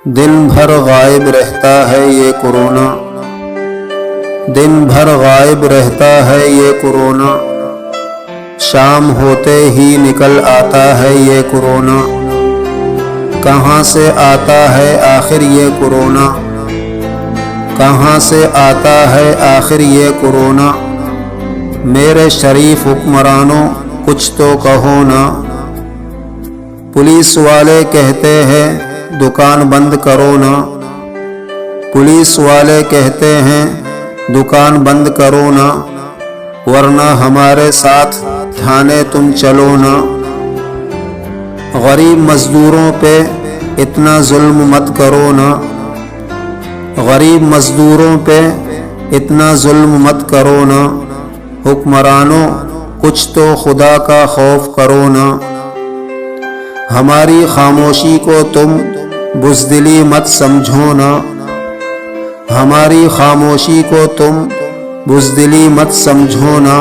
دن بھر غائب رہتا ہے یہ کورونا، دن بھر غائب رہتا ہے یہ کورونا، شام ہوتے ہی نکل آتا ہے یہ کورونا۔ کہاں سے آتا ہے آخر یہ کورونا، کہاں سے آتا ہے آخر یہ کورونا؟ میرے شریف حکمرانوں کچھ تو کہو نا۔ پولیس والے کہتے ہیں دکان بند کرو نا، پولیس والے کہتے ہیں دکان بند کرو نا، ورنہ ہمارے ساتھ تھانے تم چلو نا۔ غریب مزدوروں پہ اتنا ظلم مت کرو نا، غریب مزدوروں پہ اتنا ظلم مت کرو نا۔ حکمرانوں کچھ تو خدا کا خوف کرو نا۔ ہماری خاموشی کو تم بزدلی مت سمجھو نا، ہماری خاموشی کو تم بزدلی مت سمجھو نا۔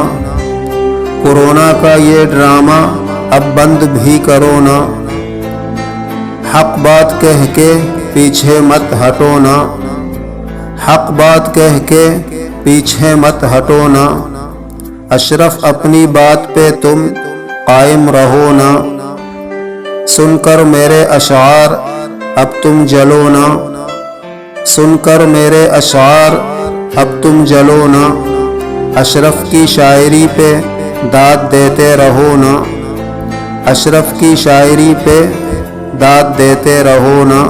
کورونا کا یہ ڈرامہ اب بند بھی کرو نا، حق بات کہہ کے پیچھے مت ہٹو نا، حق بات کہہ کے پیچھے مت ہٹو نا۔ اشرف اپنی بات پہ تم قائم رہو نا، سن کر میرے اشعار اب تم جلو نا، سن کر میرے اشعار اب تم جلو نا۔ اشرف کی شاعری پہ داد دیتے رہو نا، اشرف کی شاعری پہ داد دیتے رہو نا۔